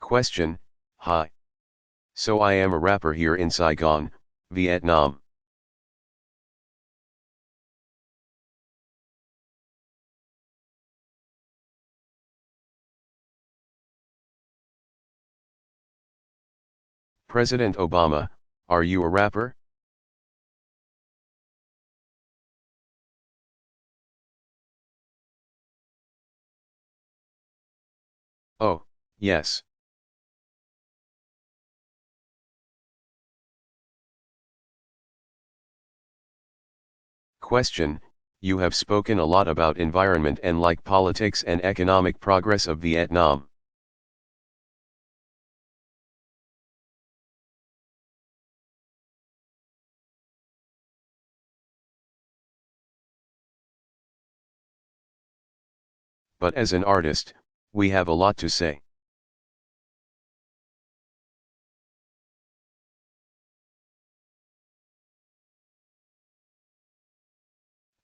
Question, hi. So I am a rapper here in Saigon, Vietnam. President Obama, are you a rapper? Oh, yes. Question, you have spoken a lot about environment and like politics and economic progress of Vietnam. But as an artist, we have a lot to say.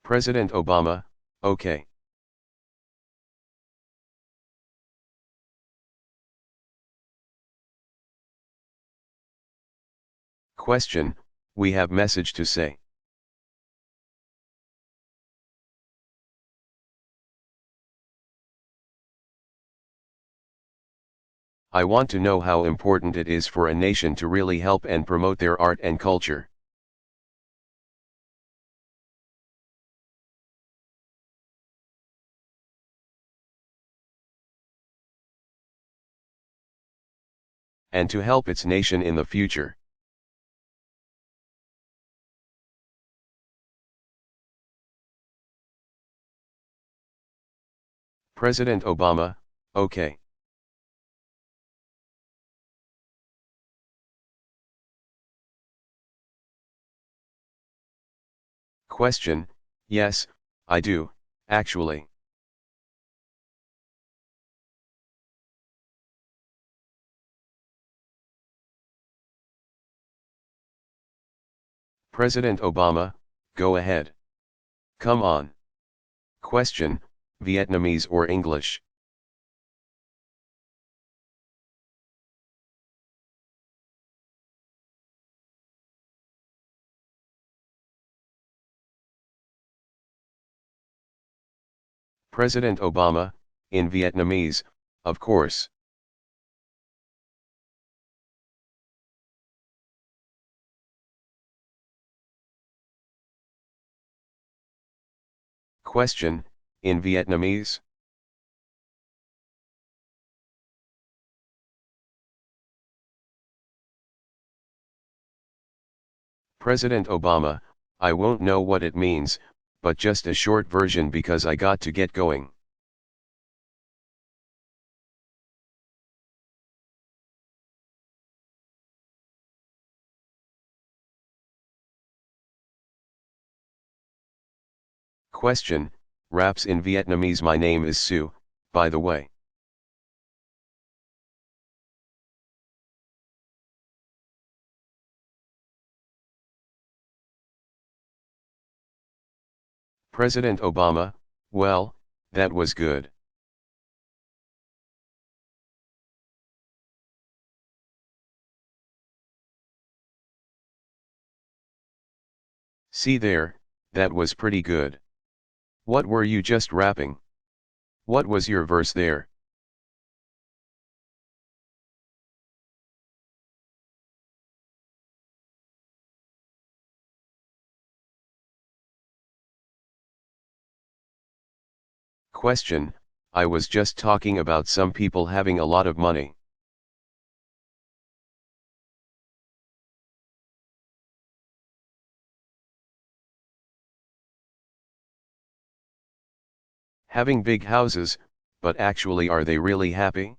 President Obama, okay. Question, we have message to say. I want to know how important it is for a nation to really help and promote their art and culture. And to help its nation in the future. President Obama, okay. Question, yes, I do, actually. President Obama, go ahead. Come on. Question, Vietnamese or English? President Obama, in Vietnamese, of course. Question, in Vietnamese? President Obama, I won't know what it means, but just a short version because I got to get going. Question, raps in Vietnamese. My name is Sue, by the way. President Obama, well, that was good. See there, that was pretty good. What were you just rapping? What was your verse there? Question, I was just talking about some people having a lot of money. Having big houses, but actually are they really happy?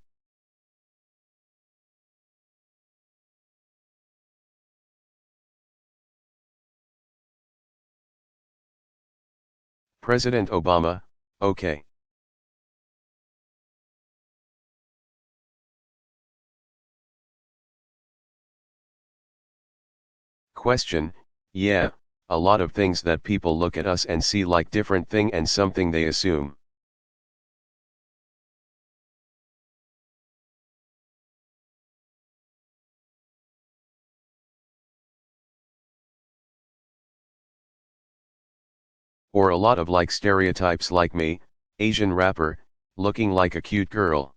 President Obama, okay. Question, yeah, a lot of things that people look at us and see like different thing and something they assume. Or a lot of like stereotypes like me, Asian rapper, looking like a cute girl.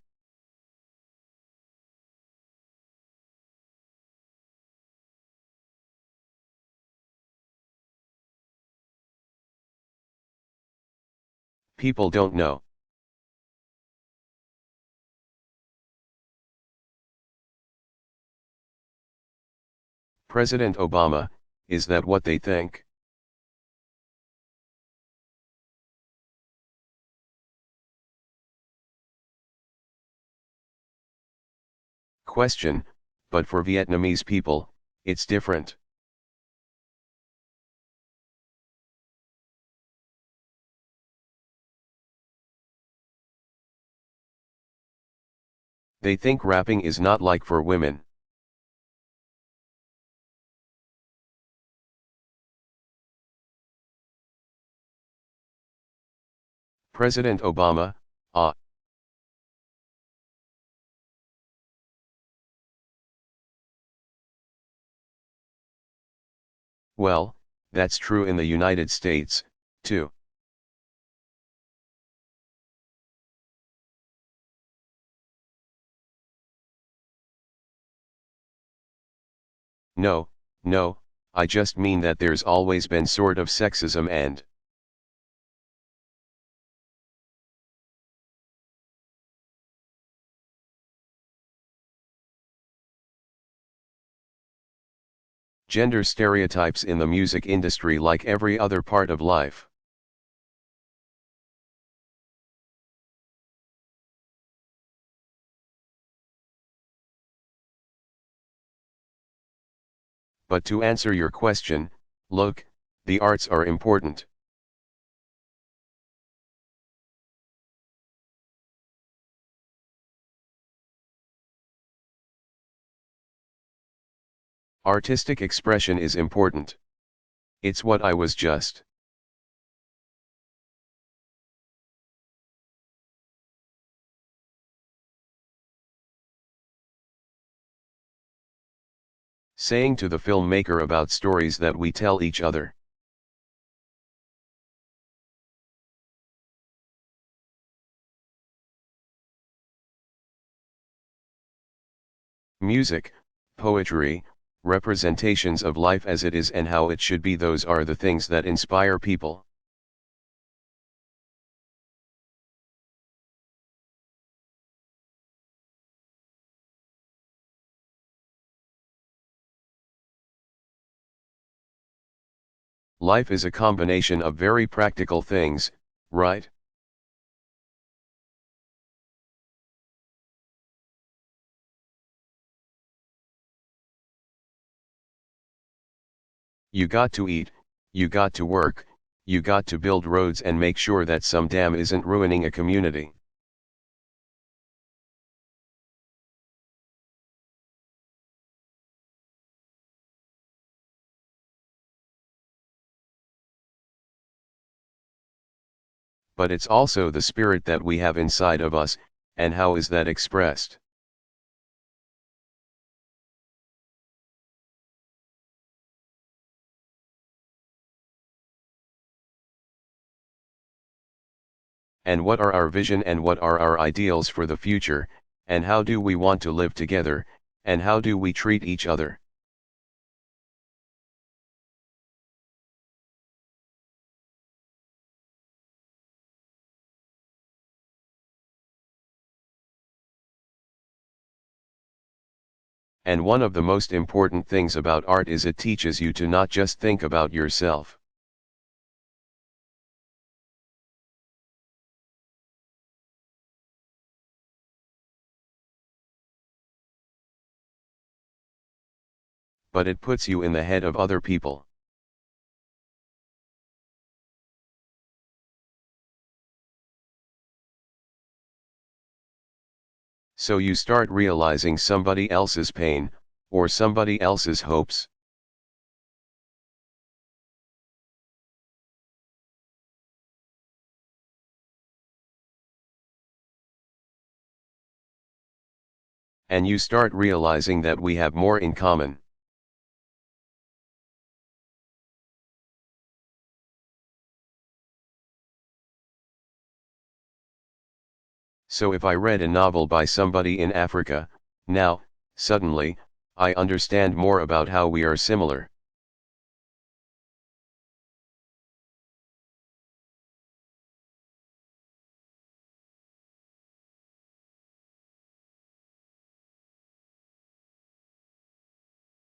People don't know. President Obama, is that what they think? Question, but for Vietnamese people, it's different. They think rapping is not like for women. President Obama, ah. Well, that's true in the United States, too. No, no, I just mean that there's always been sort of sexism and gender stereotypes in the music industry like every other part of life. But to answer your question, look, the arts are important. Artistic expression is important. It's what I was just. Saying to the filmmaker about stories that we tell each other. Music, poetry, representations of life as it is and how it should be, those are the things that inspire people. Life is a combination of very practical things, right? You got to eat, you got to work, you got to build roads and make sure that some dam isn't ruining a community. But it's also the spirit that we have inside of us, and how is that expressed? And what are our vision and what are our ideals for the future, and how do we want to live together, and how do we treat each other? And one of the most important things about art is it teaches you to not just think about yourself. But it puts you in the head of other people. So you start realizing somebody else's pain, or somebody else's hopes. And you start realizing that we have more in common. So if I read a novel by somebody in Africa, now, suddenly, I understand more about how we are similar.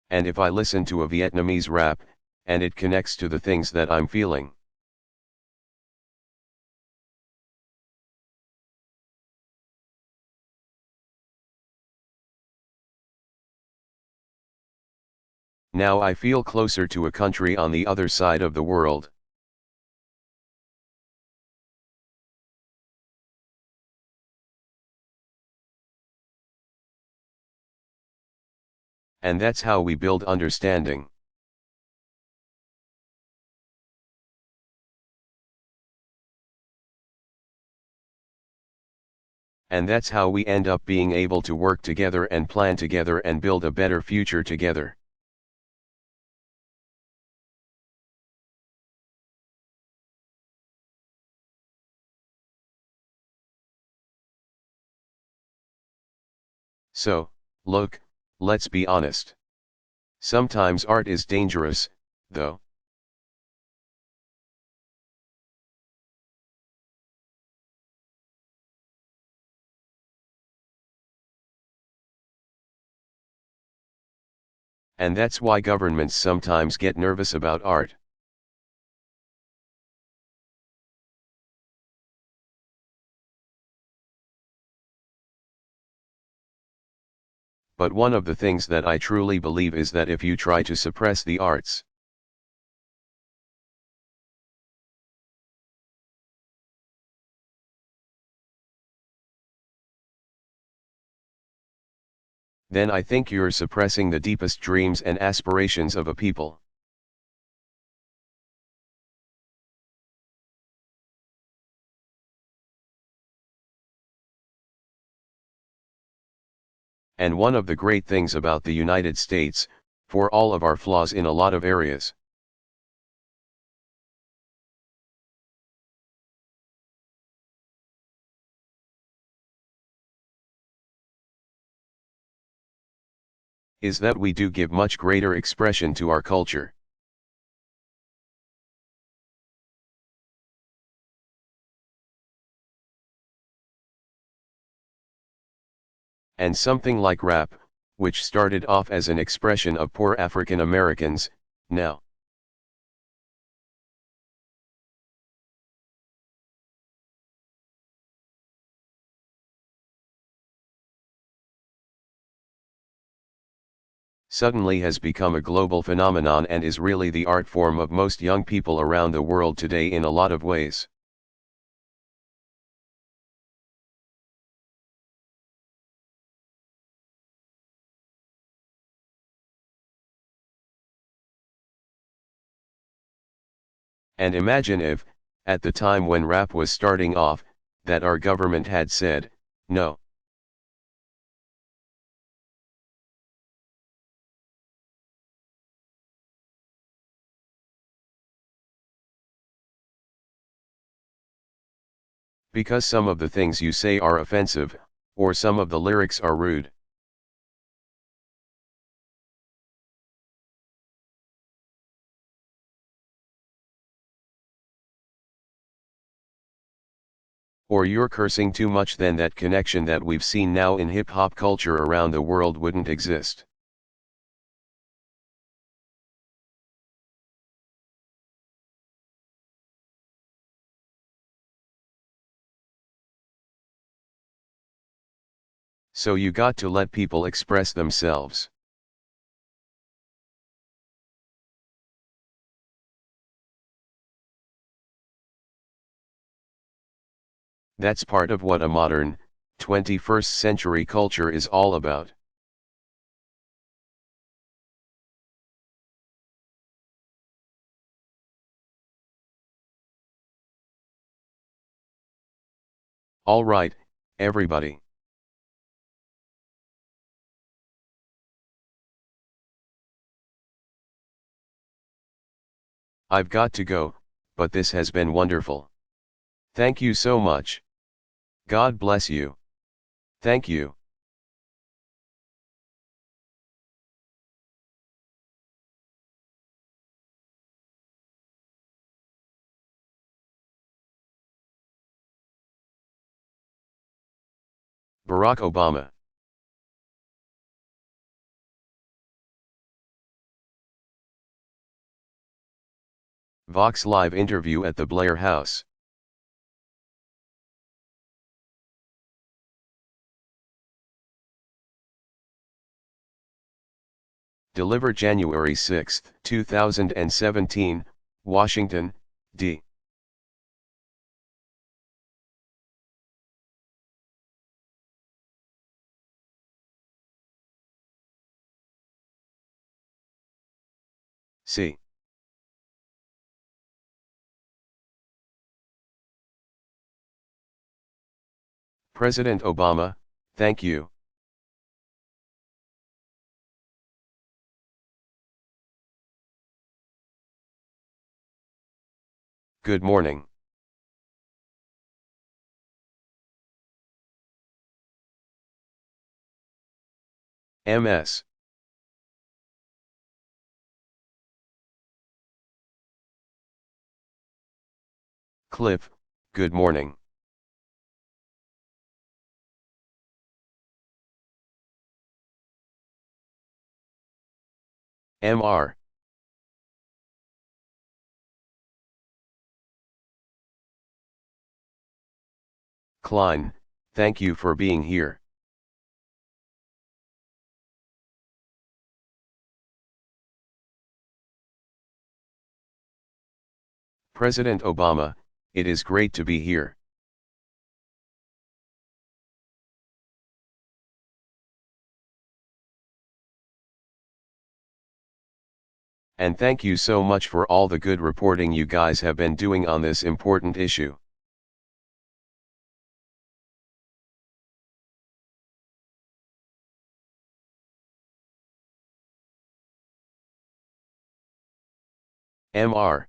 And if I listen to a Vietnamese rap, and it connects to the things that I'm feeling. Now I feel closer to a country on the other side of the world. And that's how we build understanding. And that's how we end up being able to work together and plan together and build a better future together. So, look, let's be honest. Sometimes art is dangerous, though. And that's why governments sometimes get nervous about art. But one of the things that I truly believe is that if you try to suppress the arts, then I think you're suppressing the deepest dreams and aspirations of a people. And one of the great things about the United States, for all of our flaws in a lot of areas, is that we do give much greater expression to our culture. And something like rap, which started off as an expression of poor African Americans, now, suddenly has become a global phenomenon and is really the art form of most young people around the world today in a lot of ways. And imagine if, at the time when rap was starting off, that our government had said, no. Because some of the things you say are offensive, or some of the lyrics are rude. Or you're cursing too much, then that connection that we've seen now in hip-hop culture around the world wouldn't exist. So you got to let people express themselves. That's part of what a modern, 21st century culture is all about. All right, everybody. I've got to go, but this has been wonderful. Thank you so much. God bless you. Thank you. Barack Obama. Vox Live interview at the Blair House. Delivered January 6, 2017, Washington, D. C. President Obama, thank you. Good morning. MS. Cliff, good morning. MR. Klein, thank you for being here. President Obama, it is great to be here. And thank you so much for all the good reporting you guys have been doing on this important issue. MR.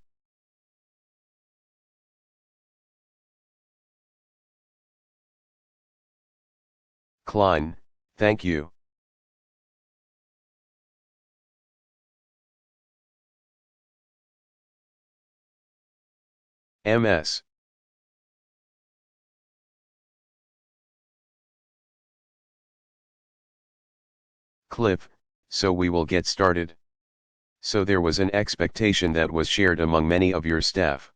Klein, thank you. MS. Cliff, so we will get started. So there was an expectation that was shared among many of your staff.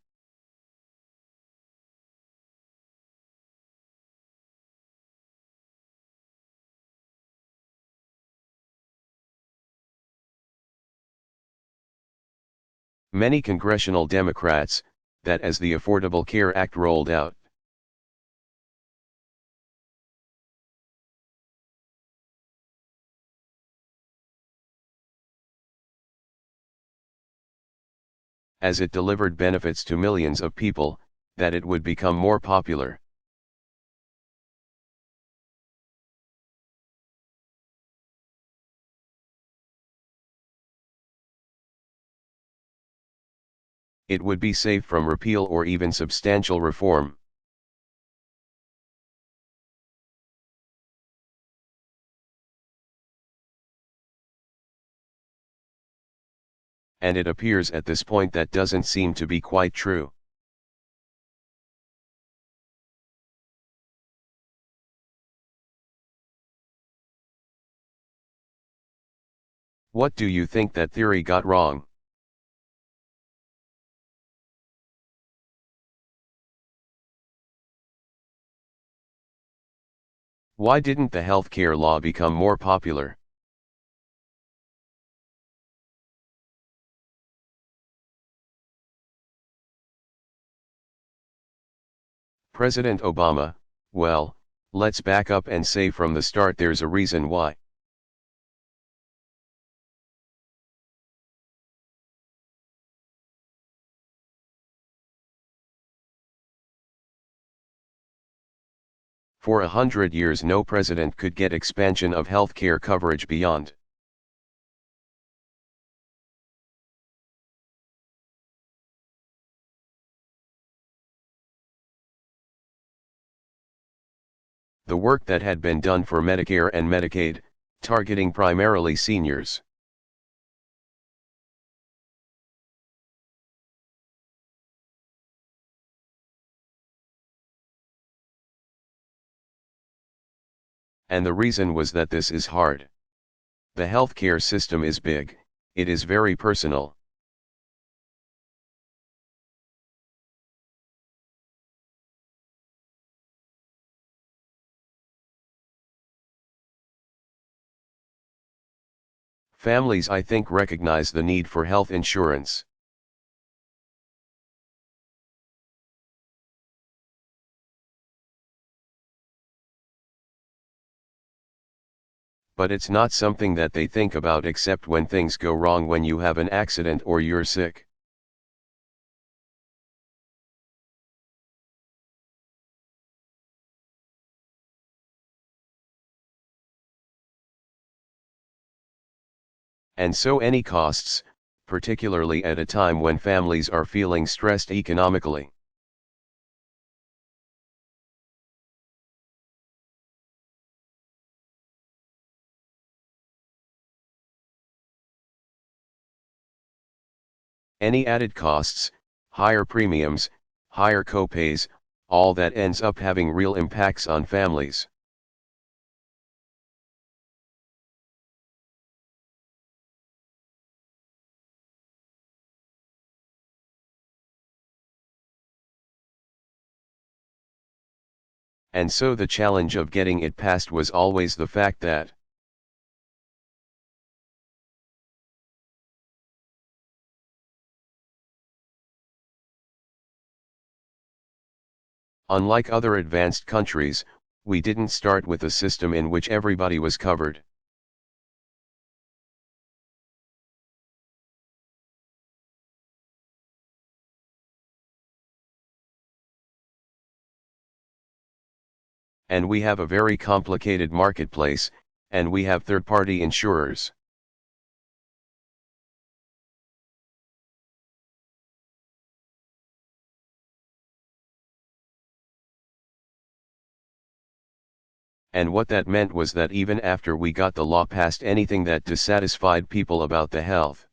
Many congressional Democrats, that as the Affordable Care Act rolled out, as it delivered benefits to millions of people, that it would become more popular. It would be safe from repeal or even substantial reform. And it appears at this point that doesn't seem to be quite true. What do you think that theory got wrong? Why didn't the healthcare law become more popular? President Obama, well, let's back up and say from the start there's a reason why. For 100 years no president could get expansion of healthcare coverage beyond the work that had been done for Medicare and Medicaid, targeting primarily seniors. And the reason was that this is hard. The healthcare system is big, it is very personal. Families, I think, recognize the need for health insurance. But it's not something that they think about except when things go wrong, when you have an accident or you're sick. And so any costs, particularly at a time when families are feeling stressed economically. Any added costs, higher premiums, higher copays, all that ends up having real impacts on families. And so the challenge of getting it passed was always the fact that unlike other advanced countries, we didn't start with a system in which everybody was covered. And we have a very complicated marketplace, and we have third-party insurers. And what that meant was that even after we got the law passed, anything that dissatisfied people about the health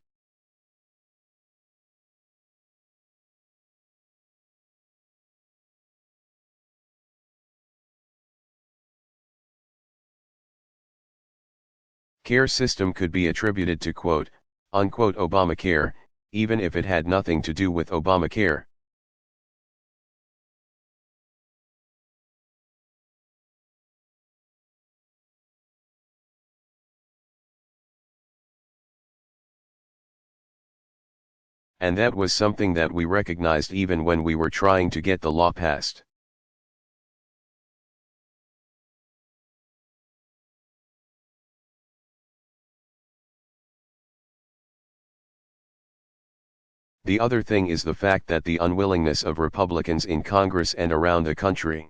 care system could be attributed to quote, unquote Obamacare, even if it had nothing to do with Obamacare. And that was something that we recognized even when we were trying to get the law passed. The other thing is the fact that the unwillingness of Republicans in Congress and around the country.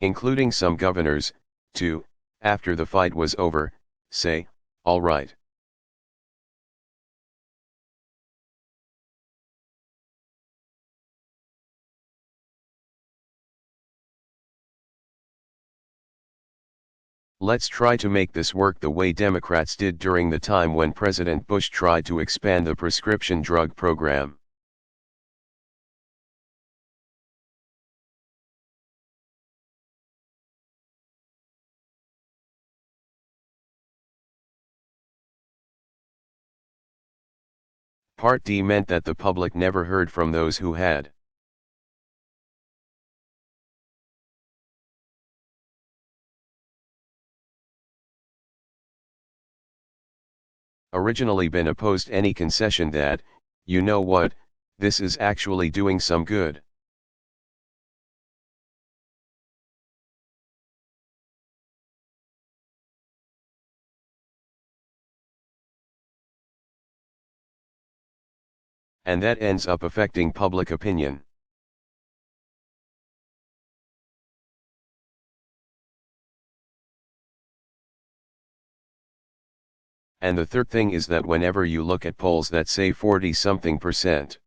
Including some governors, to, after the fight was over, say, all right. Let's try to make this work the way Democrats did during the time when President Bush tried to expand the prescription drug program. Part D meant that the public never heard from those who had. Originally been opposed any concession that, you know what, this is actually doing some good. And that ends up affecting public opinion. And the third thing is that whenever you look at polls that say 40-something%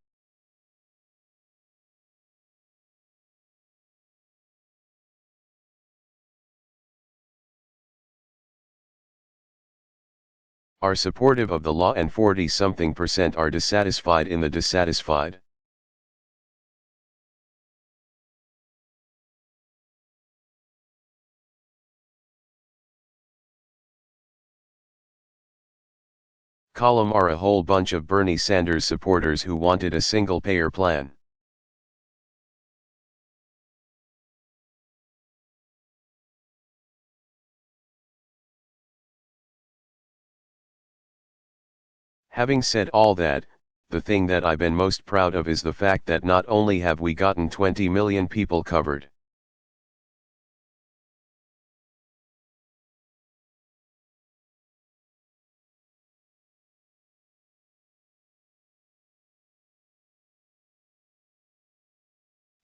are supportive of the law and 40-something% are dissatisfied in the dissatisfied. Column are a whole bunch of Bernie Sanders supporters who wanted a single-payer plan. Having said all that, the thing that I've been most proud of is the fact that not only have we gotten 20 million people covered,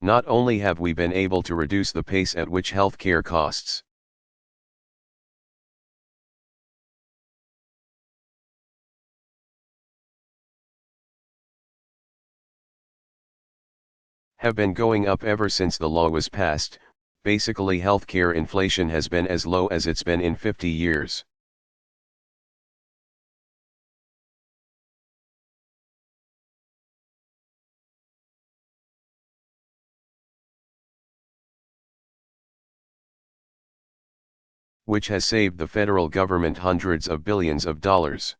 not only have we been able to reduce the pace at which healthcare costs have been going up ever since the law was passed. Basically, healthcare inflation has been as low as it's been in 50 years. Which has saved the federal government hundreds of billions of dollars.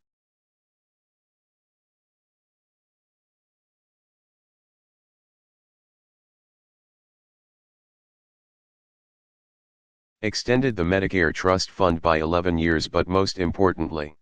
Extended the Medicare Trust Fund by 11 years, but most importantly,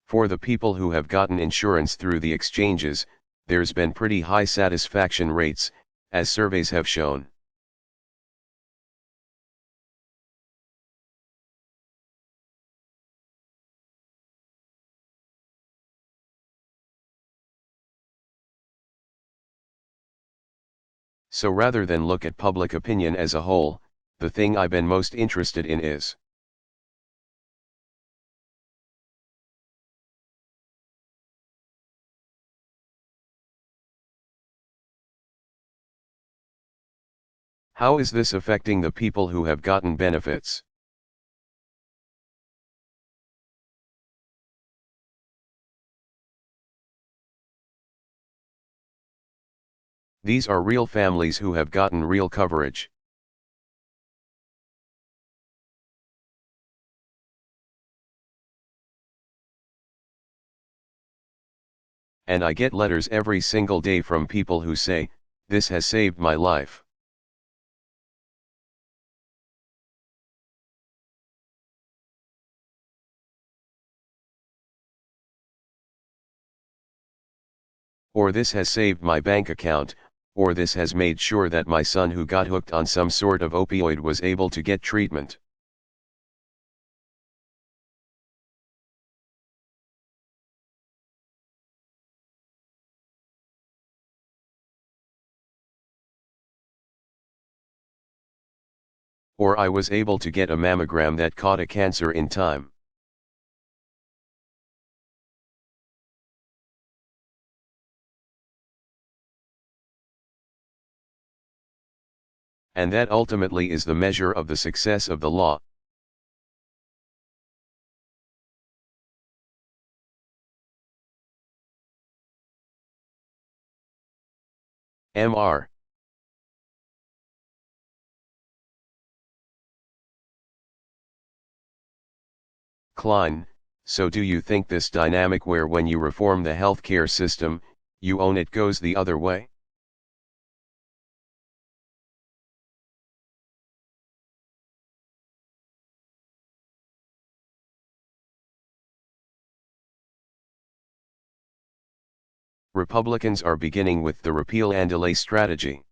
for the people who have gotten insurance through the exchanges, there's been pretty high satisfaction rates, as surveys have shown. So rather than look at public opinion as a whole, the thing I've been most interested in is how is this affecting the people who have gotten benefits? These are real families who have gotten real coverage. And I get letters every single day from people who say, "This has saved my life." Or "This has saved my bank account," or "This has made sure that my son who got hooked on some sort of opioid was able to get treatment." Or "I was able to get a mammogram that caught a cancer in time." And that ultimately is the measure of the success of the law. Mr. Klein, so do you think this dynamic where when you reform the healthcare system, you own it goes the other way? Republicans are beginning with the repeal and delay strategy.